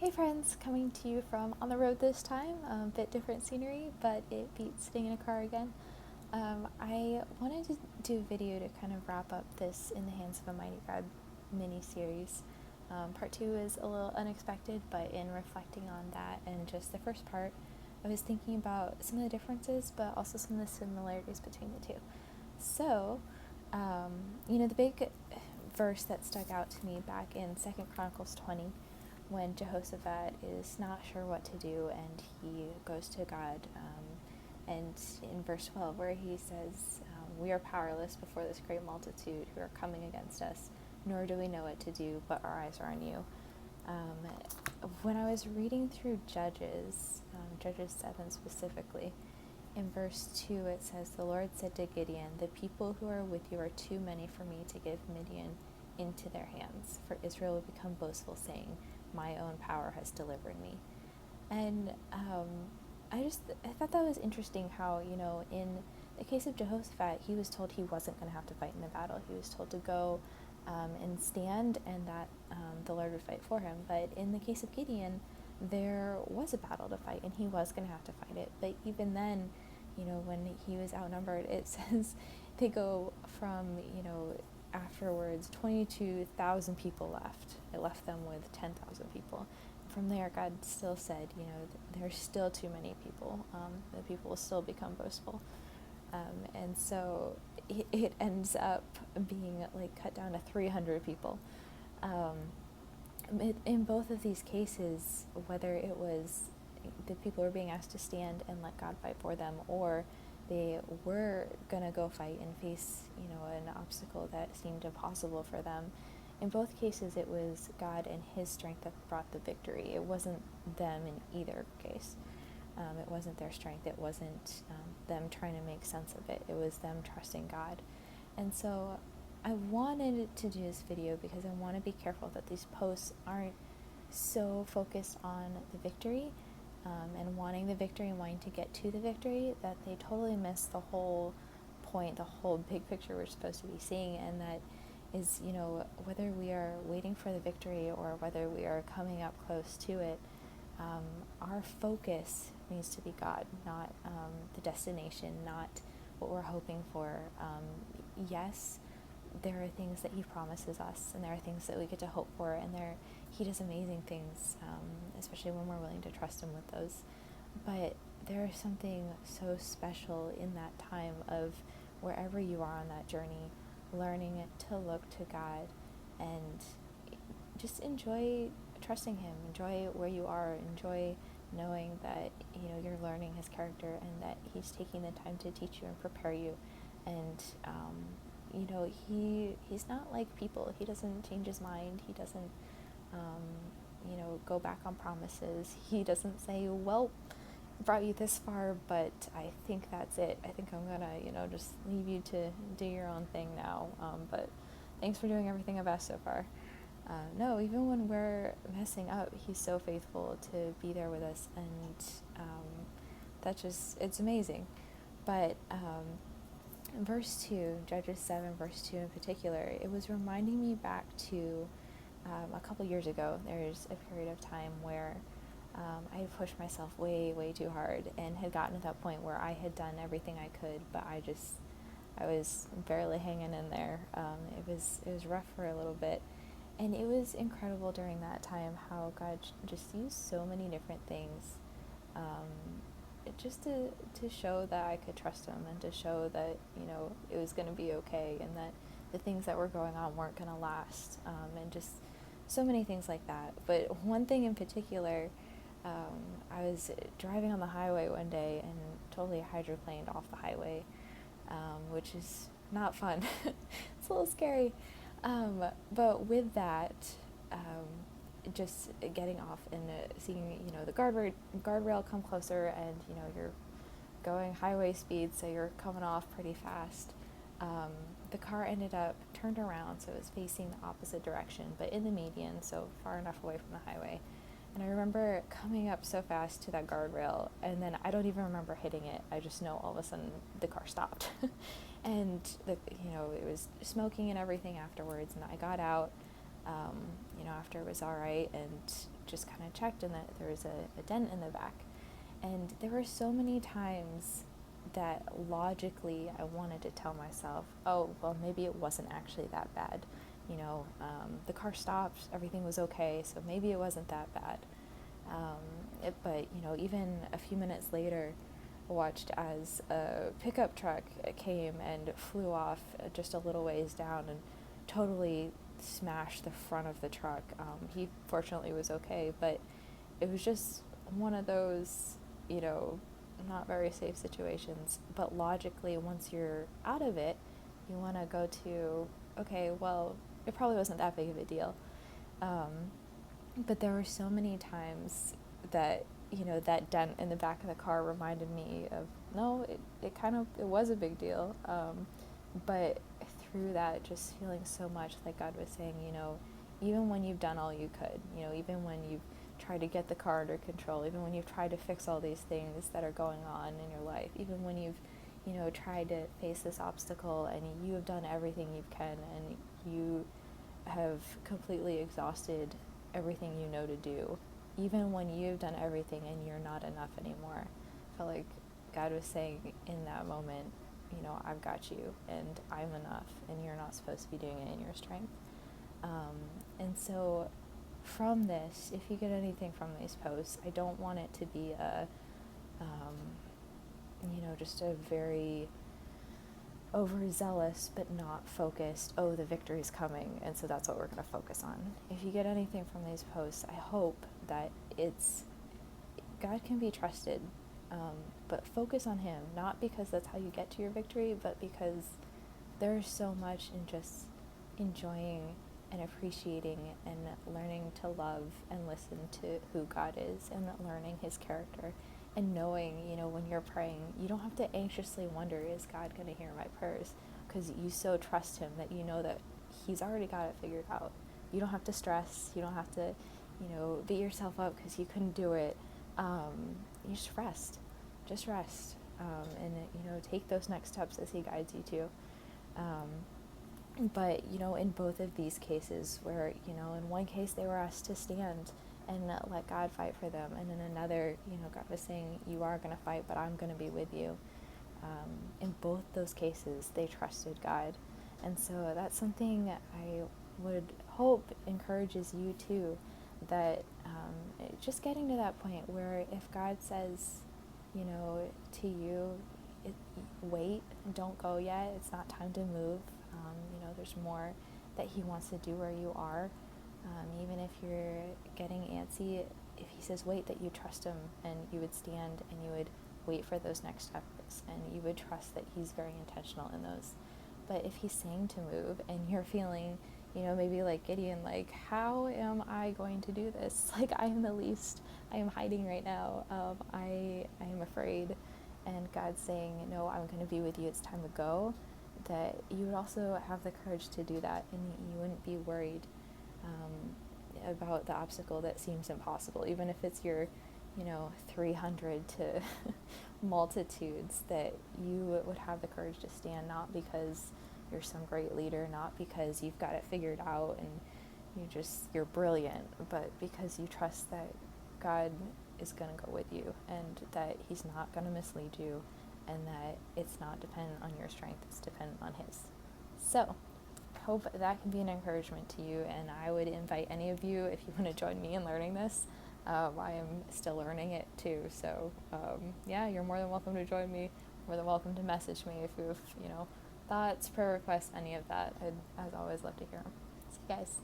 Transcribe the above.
Hey friends, coming to you from on the road this time. A bit different scenery, but it beats sitting in a car again. I wanted to do a video to kind of wrap up this In the Hands of a Mighty God mini-series. Part 2 is a little unexpected, but in reflecting on that and just the first part, I was thinking about some of the differences, but also some of the similarities between the two. So, the big verse that stuck out to me back in 2 Chronicles 20, when Jehoshaphat is not sure what to do and he goes to God, and in verse 12 where he says, we are powerless before this great multitude who are coming against us, nor do we know what to do, but our eyes are on you. When I was reading through Judges 7 specifically, in verse 2 it says, the Lord said to Gideon, the people who are with you are too many for me to give Midian into their hands, for Israel will become boastful, saying, my own power has delivered me. And I thought that was interesting how, in the case of Jehoshaphat, he was told he wasn't going to have to fight in the battle. He was told to go and stand, and that the Lord would fight for him. But in the case of Gideon, there was a battle to fight, and he was going to have to fight it. But even then, when he was outnumbered, it says they go from, afterwards 22,000 people left. It left them with 10,000 people. From there, God still said, there's still too many people. The people will still become boastful. And so it ends up being like cut down to 300 people. In both of these cases, whether it was the people were being asked to stand and let God fight for them, or they were going to go fight and face, an obstacle that seemed impossible for them, in both cases it was God and His strength that brought the victory. It wasn't them in either case. It wasn't their strength. It wasn't them trying to make sense of it. It was them trusting God. And so I wanted to do this video because I want to be careful that these posts aren't so focused on the victory and wanting the victory and wanting to get to the victory that they totally miss the whole point, the whole big picture we're supposed to be seeing. And that is, whether we are waiting for the victory or whether we are coming up close to it, our focus needs to be God, not the destination, not what we're hoping for. Yes, there are things that He promises us, and there are things that we get to hope for, and He does amazing things, especially when we're willing to trust Him with those. But there is something so special in that time of wherever you are on that journey, learning to look to God and just enjoy trusting Him, enjoy where you are, enjoy knowing that you're learning His character and that He's taking the time to teach you and prepare you. And He's not like people. He doesn't change His mind. He doesn't go back on promises. He doesn't say, well, brought you this far, but I think that's it. I think I'm gonna just leave you to do your own thing now, but thanks for doing everything I've asked so far. No, even when we're messing up, He's so faithful to be there with us, and it's amazing. But verse 2, Judges 7, verse 2 in particular, it was reminding me back to a couple years ago. There's a period of time where I had pushed myself way, way too hard and had gotten to that point where I had done everything I could, but I was barely hanging in there. It was rough for a little bit. And it was incredible during that time how God just used so many different things just to show that I could trust Him, and to show that, it was going to be okay, and that the things that were going on weren't going to last, and just so many things like that. But one thing in particular, I was driving on the highway one day and totally hydroplaned off the highway, which is not fun. It's a little scary. But with that, just getting off and seeing, the guardrail come closer, and, you're going highway speed, so you're coming off pretty fast. The car ended up turned around, so it was facing the opposite direction, but in the median, so far enough away from the highway. And I remember coming up so fast to that guardrail, and then I don't even remember hitting it. I just know all of a sudden the car stopped. And, it was smoking and everything afterwards, and I got out, after it was all right, and just kind of checked, and that there was a dent in the back. And there were so many times that logically I wanted to tell myself, oh, well, maybe it wasn't actually that bad. The car stopped, everything was okay, so maybe it wasn't that bad. But even a few minutes later, I watched as a pickup truck came and flew off just a little ways down and totally smashed the front of the truck. He fortunately was okay, but it was just one of those, not very safe situations. But logically, once you're out of it, you want to go to, okay, well, it probably wasn't that big of a deal. But there were so many times that, that dent in the back of the car reminded me of, no, it was a big deal. But through that, just feeling so much like God was saying, even when you've done all you could, even when you've tried to get the car under control, even when you've tried to fix all these things that are going on in your life, even when you've, tried to face this obstacle and you have done everything you can and you have completely exhausted everything you know to do, even when you've done everything and you're not enough anymore. I felt like God was saying in that moment, I've got you and I'm enough, and you're not supposed to be doing it in your strength. And so from this, if you get anything from these posts, I don't want it to be just a very overzealous but not focused, oh, the victory's coming, and so that's what we're going to focus on. If you get anything from these posts, I hope that God can be trusted, but focus on Him, not because that's how you get to your victory, but because there's so much in just enjoying and appreciating and learning to love and listen to who God is, and learning His character, and knowing, when you're praying, you don't have to anxiously wonder, is God going to hear my prayers? Because you so trust Him that you know that He's already got it figured out. You don't have to stress. You don't have to, beat yourself up because you couldn't do it. You just rest. Just rest. And, take those next steps as He guides you to. But, in both of these cases where, in one case they were asked to stand and let God fight for them, and in another, God was saying, you are going to fight, but I'm going to be with you. In both those cases, they trusted God. And so that's something I would hope encourages you too, that just getting to that point where if God says, to you, wait, don't go yet, it's not time to move, there's more that He wants to do where you are. Even if you're getting antsy, if He says wait, that you trust Him and you would stand and you would wait for those next steps, and you would trust that He's very intentional in those. But if He's saying to move and you're feeling, maybe like Gideon, like, how am I going to do this? Like, I am the least, I am hiding right now. I am afraid. And God's saying, no, I'm going to be with you, it's time to go. That you would also have the courage to do that, and you wouldn't be worried about the obstacle that seems impossible, even if it's your 300 to multitudes, that you would have the courage to stand, not because you're some great leader, not because you've got it figured out and you're brilliant, but because you trust that God is going to go with you, and that He's not going to mislead you, and that it's not dependent on your strength, it's dependent on His. So, hope that can be an encouragement to you, and I would invite any of you, if you want to join me in learning this. I am still learning it too, so you're more than welcome to join me, more than welcome to message me if you have, thoughts, prayer requests, any of that. I'd, as always, love to hear them. See you guys.